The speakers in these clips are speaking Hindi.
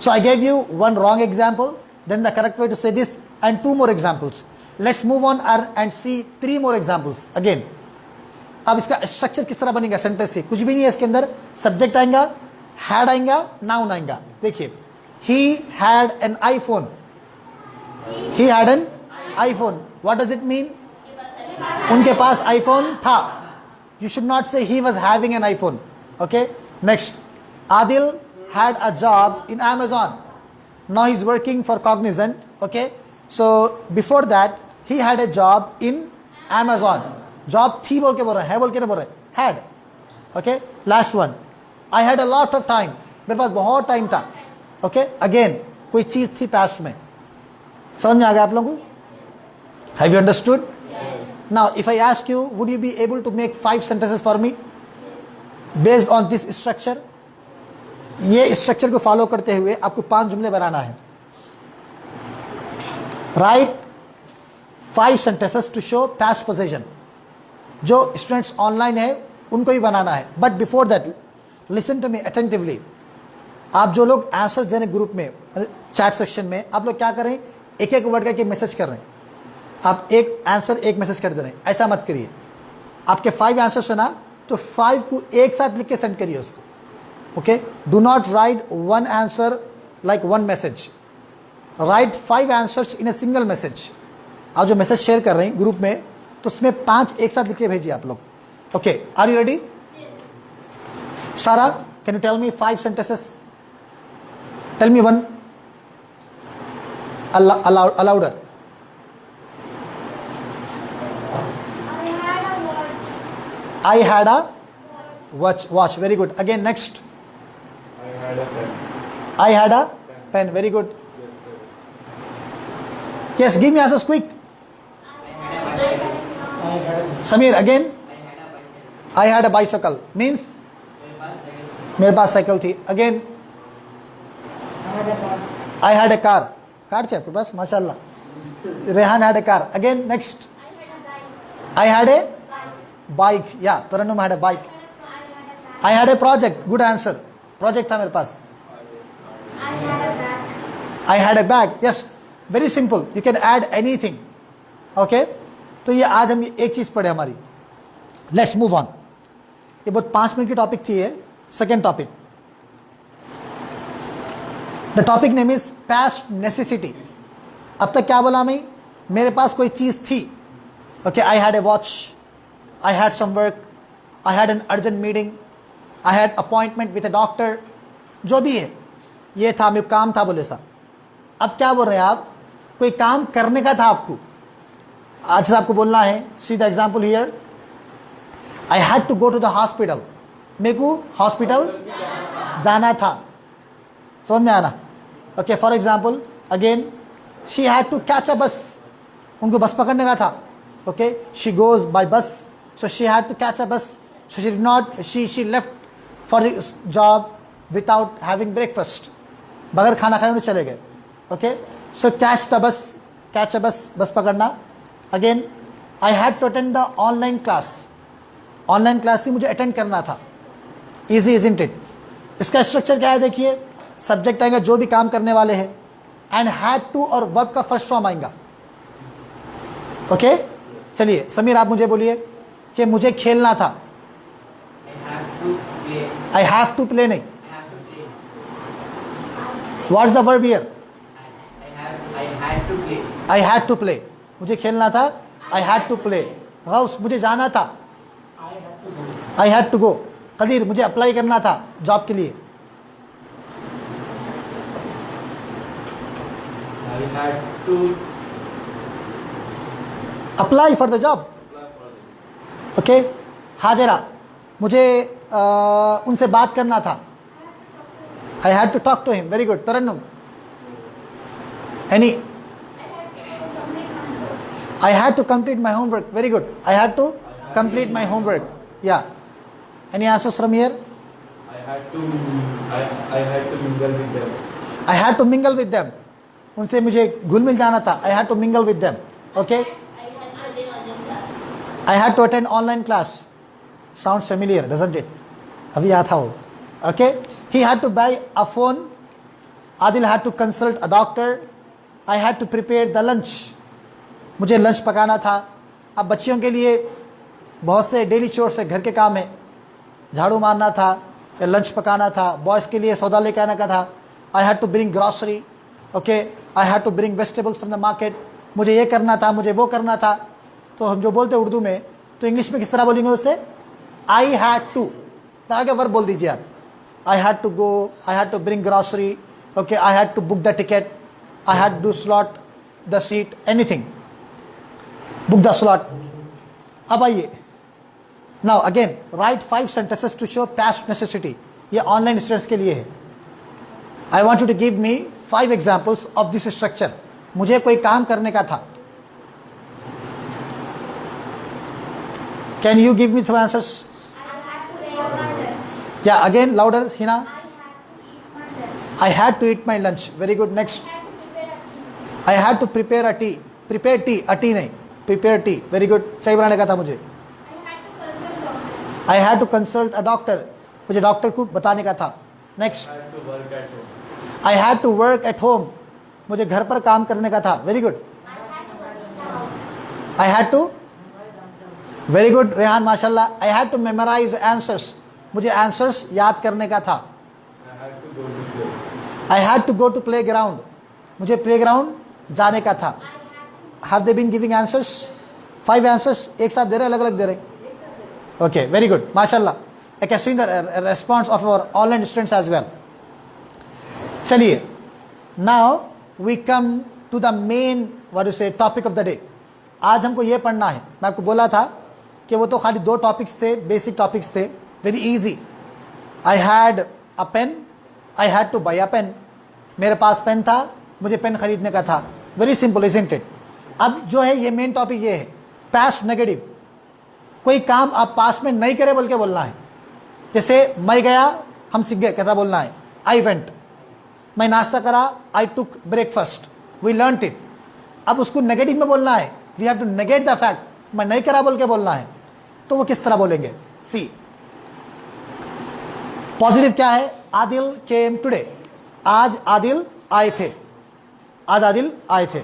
So I gave you one wrong example, then the correct way to say this, and 2 more examples. Let's move on and see 3 more examples again. अब इसका स्ट्रक्चर किस तरह बनेगा सेंटेंस से? कुछ भी नहीं है इसके अंदर. सब्जेक्ट आएगा, हैड आएगा, नाउन आएगा. देखिए, he had an iPhone. He had an iPhone. What does it mean? उनके पास iPhone था. You should not say he was having an iPhone. Okay. Next, Adil had a job in Amazon. Now he's working for Cognizant. Okay. So before that he had a job in Amazon. Job थी बोल के बोल रहा है बोल के नहीं बोल रहा है. Had. Okay. Last one. I had a lot of time. मेरे पास बहुत टाइम था. Okay. Again कोई चीज थी past में. समझ में आ गया आप लोगों को? Have you understood? Now, if I ask you, would you be able to make 5 sentences for me based on this structure? ये स्ट्रक्चर को फॉलो करते हुए आपको 5 जुमले बनाना है. Write 5 sentences to show past possession. जो स्टूडेंट्स ऑनलाइन है उनको ही बनाना है. But before that listen to me attentively. आप जो लोग आंसर देने ग्रुप में चैट सेक्शन में आप लोग क्या करें, एक एक वर्ड का मैसेज कर रहे हैं. आप एक आंसर एक मैसेज कर दे रहे हैं. ऐसा मत करिए. आपके 5 आंसर्स है ना, तो 5 को एक साथ लिख के सेंड करिए उसको. Okay. Do not right 1 answer like 1 message. Right 5 answers in a single message. आप जो मैसेज शेयर कर रहे हैं ग्रुप में, तो उसमें 5 एक साथ लिख के भेजिए आप लोग. Okay. Are you ready? Sara, can you tell me 5 sentences? Tell me 1 louder. I had a watch. Very good. Again, next. I had a pen. I had a pen. Very good. Yes, give me answers quick. Samir, again. I had a bicycle. Means? मेरे पास साइकिल थी. Again. I had a car. Car थे आपके पास? माशाल्लाह. Rehan had a car. Again, next. I had a bike. Yeah, Tarannum had a bike. I had a project. Good answer. Project था मेरे पास. I had a bag. Yes, very simple. You can add anything. Okay. तो ये आज हम एक चीज पढ़े हमारी. Let's move on. ये बहुत 5 मिनट की टॉपिक थी ये. Second topic. The topic name is past necessity. अब तक क्या बोला मैं? मेरे पास कोई चीज थी. Okay, I had a watch. I had some work. I had an urgent meeting. I had appointment with a doctor. जो भी है, ये था मेरा काम था बोले सा. अब क्या बोल रहे हैं आप? कोई काम करने का था आपको. आज से आपको बोलना है. See the example here. I had to go to the hospital. मेरे को हॉस्पिटल जाना था. समझ में आना? Okay, for example, again, she had to catch a bus. उनको बस पकड़ने का था. Okay, she goes by bus, so she had to catch a bus. So she did not. She left for the job without having breakfast. बगैर खाना खाए उन्हें चले गए. Okay, so catch the bus, catch a bus, बस पकड़ना. Again, I had to attend the online class. Online class ही मुझे attend करना था. Easy, isn't it? इसका स्ट्रक्चर क्या है देखिए. सब्जेक्ट आएगा जो भी काम करने वाले हैं, एंड हैड टू और वर्ब का फर्स्ट फॉर्म आएगा. ओके. चलिए समीर आप मुझे बोलिए कि मुझे खेलना था. आई हैव टू प्ले नहीं. What is the verb here? I had to play. मुझे खेलना था. I had to play. हाउस मुझे जाना था. I had to go. Qadeer मुझे अप्लाई करना था जॉब के लिए. I had to apply for the job. Okay. हाजिरा मुझे उनसे बात करना था. I had to talk to him. Very good. Tarannum. Any? I had to complete my homework. Very good. I had to complete my homework. Yeah. Any answers from here? I had to mingle with them. I had to mingle with them. उनसे मुझे घुल मिल जाना था. I had to mingle with them. Okay. I had to attend online class. Sounds familiar, doesn't it? अभी याद था वो. Okay. He had to buy a phone Adil had to consult a doctor, I had to prepare the lunch, मुझे लंच पकाना था। अब बच्चियों के लिए बहुत से डेली चोर्स है, घर के काम है, झाड़ू मारना था या लंच पकाना था। बॉयज़ के लिए सौदा लेकर आने का था, I had to bring grocery, okay, I had to bring vegetables from the market, मुझे ये करना था, मुझे वो करना था। तो हम जो बोलते हैं उर्दू में, तो इंग्लिश में किस तरह बोलेंगे उससे? आई हैड टू, आगे वर्ब बोल दीजिए आप। I had to go, I had to bring grocery, okay, I had to book the ticket, I had to slot the seat, anything, book the slot. अब आइए, now again write 5 sentences to show past necessity. ये ऑनलाइन स्टूडेंट्स के लिए है। I want you to give me 5 examples of this structure. मुझे कोई काम करने का था। Can you give me some answers? या again louder Hina. I had to eat my lunch. Very good. Next. I had to prepare a tea. Prepare tea. A tea नहीं. Prepare tea. Very good. सही बनाने का था मुझे. I had to consult a doctor. मुझे डॉक्टर को बताने का था. Next. I had to work at home. I had to work at home. मुझे घर पर काम करने का था. Very good. I had to. Very good. Rehan माशाल्लाह. I had to memorize answers. मुझे answers याद करने का था. I had to go to play. I had to go to playground. मुझे प्लेग्राउंड जाने का था. Have they been giving answers? 5 answers एक साथ दे रहे, अलग अलग दे रहे? Okay, very good. माशाल्लाह. I can see the response of our online students as well. चलिए, now we come to the main what do you say topic of the day. आज हमको ये पढ़ना है. मैं आपको बोला था कि वो तो खाली 2 टॉपिक्स थे, बेसिक टॉपिक्स थे, very easy. I had a pen. I had to buy a pen. मेरे पास पेन था, मुझे पेन खरीदने का था. Very simple, isn't it? अब जो है ये मेन टॉपिक ये है, पास्ट नेगेटिव. कोई काम आप पास्ट में नहीं करे बोल के बोलना है. जैसे मैं गया, हम सीख गए, कैसा बोलना है? I went. मैं नाश्ता करा, I took breakfast, we learned it. अब उसको नेगेटिव में बोलना है, we have to negate the fact. मैं नहीं करा बोल के बोलना है, तो वो किस तरह बोलेंगे? सी, पॉजिटिव क्या है? आदिल केम टुडे. आज आदिल आए थे. आज आदिल आए थे.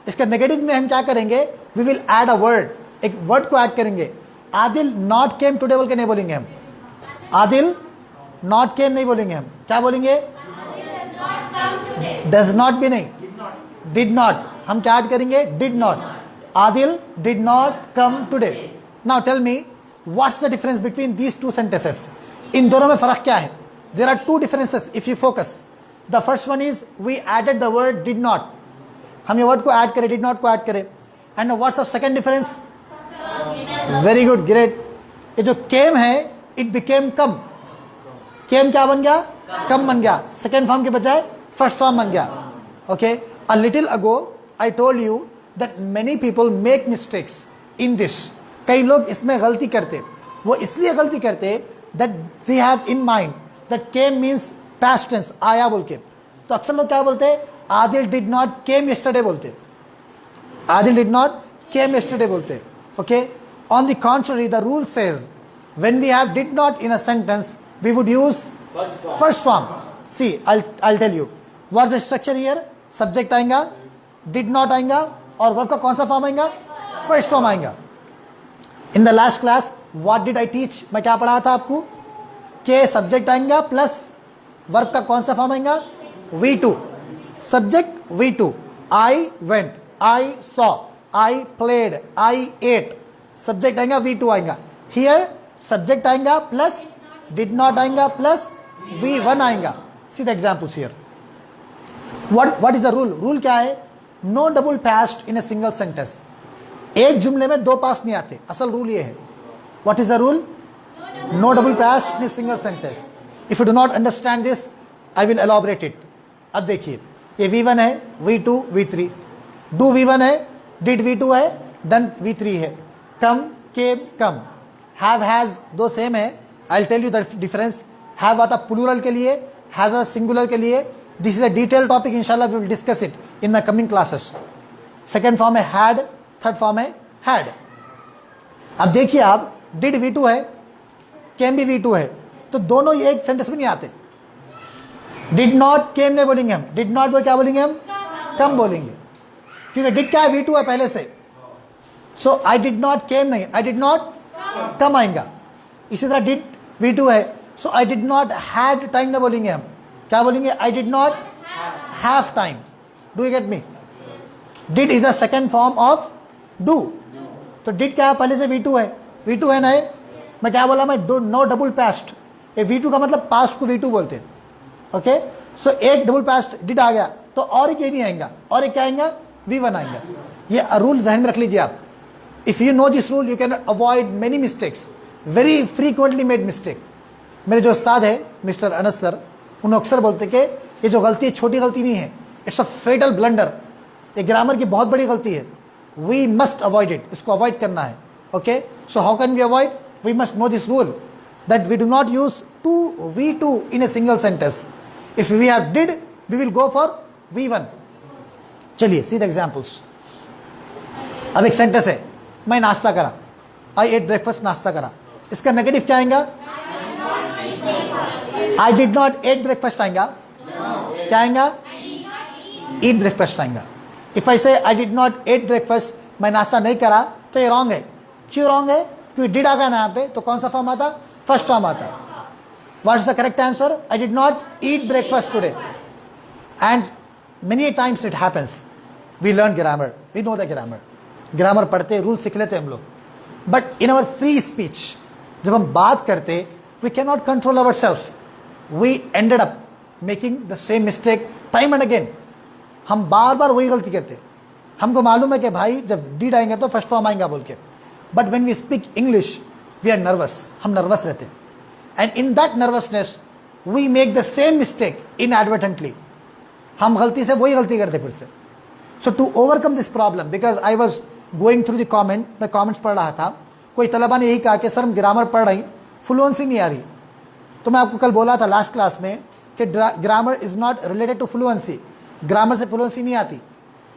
इसका नेगेटिव में हम क्या करेंगे? We will add a word. एक वर्ड को ऐड करेंगे. आदिल नॉट केम टुडे बोल के नहीं बोलेंगे हम. आदिल नॉट केम नहीं बोलेंगे हम. क्या बोलेंगे? डज नॉट भी नहीं, डिड नॉट. हम क्या ऐड करेंगे? Did not. Adil did not come today. Now tell me what's the difference between these 2 sentences. इन दोनों में फर्क क्या है? There are 2 differences if you focus. The first one is we added the word did not. हम ये word को add करें, did not को add करें. And what's the second difference? Very good, great. ये जो came है, it became come. Came क्या बन गया? Come बन गया. Second form के बजाय first form बन गया. Okay. A little ago I told you that many people make mistakes in this. कई लोग इसमें गलती करते. वो इसलिए गलती करते that we have in mind that came means past tense, आया बोल के. तो अक्सर लोग क्या बोलते हैं? Adil did not came yesterday बोलते. Adil did not came yesterday बोलते. Okay. On the contrary, the rule says when we have did not in a sentence, we would use first form. See, I'll tell you. What's the structure here? Subject आएगा, did not आएगा, और verb का कौन सा फॉर्म आएगा? फर्स्ट फॉर्म आएगा. In the last class, what did I teach? मैं क्या पढ़ाया था आपको? के सब्जेक्ट आएगा प्लस वर्ब का कौन सा फॉर्म आएगा? V2. Subject V2. I went, I saw, I played, I ate. Subject आएगा V2 आएगा. Here सब्जेक्ट आएगा प्लस did not आएगा प्लस V1 आएगा. See the examples here. What is the rule? Rule क्या है? No double past in a single sentence. एक जुमले में 2 पास्ट नहीं आते. असल रूल ये है. What is the rule? No double past in a single sentence. If you do not understand this, I will elaborate it. अब देखिए, ये V1 है, V2, V3. Do V1 है, did V2 है, done V3 है. Come, came, come. Have, has दो सेम है. I'll tell you the difference. Have आता प्लूरल के लिए, has आ सिंगुलर के लिए. This is a detailed topic. इंशाल्लाह we will discuss it in the coming classes. Second form है had, थर्ड फॉर्म है had. अब देखिए आप, did V2 है, came भी V2 है, तो दोनों ये एक सेंटेंस में नहीं आते. डिड नॉट केम नहीं बोलेंगे हम, डिड नॉट बोल क्या बोलेंगे हम, कम बोलेंगे, क्योंकि डिड क्या है, V2 है पहले से. सो आई डिड नॉट केम नहीं, आई डिड नॉट कम आएगा. इसी तरह डिड V2 है, so I did not had time नहीं बोलेंगे हम, क्या बोलेंगे, I did not have time. Do you get me? Did is a second form of do. तो डिड क्या है, पहले से V2 है, V2 है ना. मैं क्या बोला, मैं नो डबल पास्ट. ये V2 का मतलब पास्ट को V2 बोलते हैं. ओके, सो एक डबल पास्ट डिड आ गया तो और एक ये नहीं आएगा, और एक क्या आएगा, V1 आएगा. ये रूल ध्यान में रख लीजिए आप. If you know this rule you can avoid many mistakes, very frequently made mistake. मेरे जो उस्ताद है मिस्टर अनस सर, उन्होंने अक्सर बोलते कि ये जो गलती है छोटी गलती नहीं है, इट्स अ फेटल ब्लंडर. ये ग्रामर की बहुत बड़ी गलती है. वी मस्ट अवॉइड इट, इसको अवॉइड करना है. Okay, so how can we avoid? We must know this rule that we do not use two V2 in a single sentence. If we have did we will go for V1. चलिए सी द एग्जाम्पल्स. अब एक सेंटेंस है, मैं नाश्ता करा, आई एट ब्रेकफास्ट, नाश्ता करा. इसका नेगेटिव क्या आएगा, I did not at breakfast आएगा. क्या आएगा, ईट ब्रेकफास्ट आएगा. इफ आई से I did not at breakfast, मैं नाश्ता नहीं करा, तो ये रॉन्ग है. क्यों रॉन्ग है? क्योंकि डिड आ गया ना यहाँ पे, तो कौन सा फॉर्म आता, फर्स्ट फॉर्म आता. What is the correct answer? I did not eat breakfast today. And many times it happens, we learn grammar, we know the grammar. Grammar पढ़ते, रूल सीख लेते हम लोग, but in our free speech जब हम बात करते, we can not control our self. We ended up making the same mistake time and again. हम बार बार वही गलती करते. हमको मालूम है कि भाई जब डिड आएंगे तो फर्स्ट फॉर्म आएगा बोल के, but when we speak English we are nervous, हम नर्वस रहते. And in that nervousness we make the same mistake inadvertently. हम गलती से वही गलती करते फिर से. So to overcome this problem, because I was going through the comment, मैं कॉमेंट्स पढ़ रहा था, कोई तलबा ने यही कहा कि सर हम ग्रामर पढ़ रही, फ्लुएंसी नहीं आ रही. तो मैं आपको कल बोला था लास्ट क्लास में कि grammar is not related to fluency. Grammar से फ्लुएंसी नहीं आती.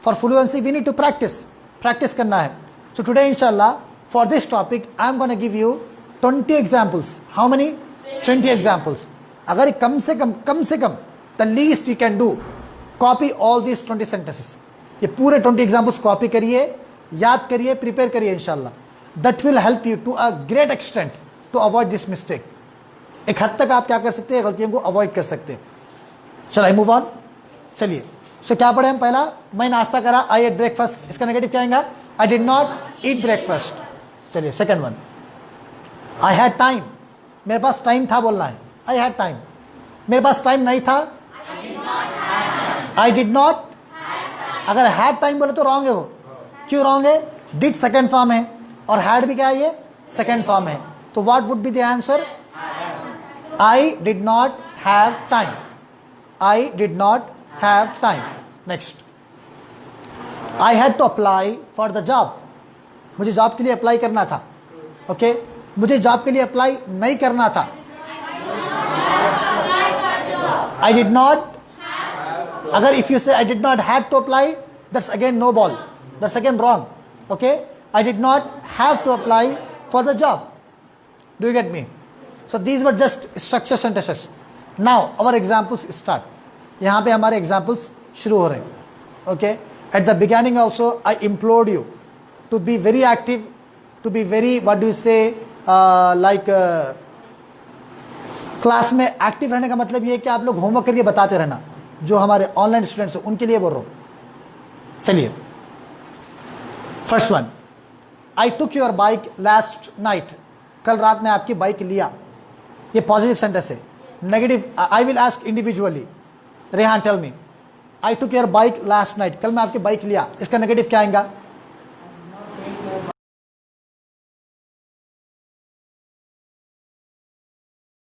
For fluency we need to practice करना है. सो टुडे इंशाल्लाह for this topic I am gonna give you 20 examples. How many? 20 examples. अगर कम से कम the least you can do, copy all this 20 sentences. ये पूरे 20 एग्जाम्पल्स कॉपी करिए, याद करिए, प्रिपेयर करिए इंशाल्लाह. That will help you to a great extent to avoid this mistake. एक हद तक आप क्या कर सकते हैं, गलतियों को अवॉइड कर सकते हैं. चलो आई मूव ऑन. चलिए, सो क्या पढ़े हम? पहला, मैं नाश्ता करा, आई एट ब्रेकफास्ट. इसका नेगेटिव क्या आएगा, I did not eat breakfast. चलिए second one, I had time. मेरे पास टाइम था बोलना है, आई हैड टाइम. मेरे पास टाइम नहीं था, आई डिड नॉट. अगर हैड टाइम बोले तो रॉन्ग है वो. क्यों रॉन्ग है? डिड सेकंड फॉर्म है और हैड भी क्या है, ये सेकंड फॉर्म है. तो what would be the answer? I did not have time. I did not have time. Next, I had to apply for the job. मुझे जॉब के लिए अप्लाई करना था. ओके, मुझे जॉब के लिए अप्लाई नहीं करना था. I did not. अगर if you say I did not have to apply, that's again no ball, that's again wrong. Okay, I did not have to apply for the job. Do you get me? So these were just structure sentences. Now our examples start. यहाँ पे हमारे एग्जाम्पल्स शुरू हो रहे हैं. Okay, at the beginning also I implored you to be very active, to be very, what do you से, लाइक क्लास में एक्टिव रहने का मतलब ये है कि आप लोग होमवर्क करके बताते रहना. जो हमारे ऑनलाइन स्टूडेंट्स हैं उनके लिए बोल रहा हूँ. चलिए, first one, I took your bike last night. कल रात में आपकी बाइक लिया. ये पॉजिटिव सेंटेंस है. Negative, I will ask individually. Rehan tell me, I took your bike last night. कल मैं आपकी बाइक लिया. इसका नेगेटिव क्या आएगा?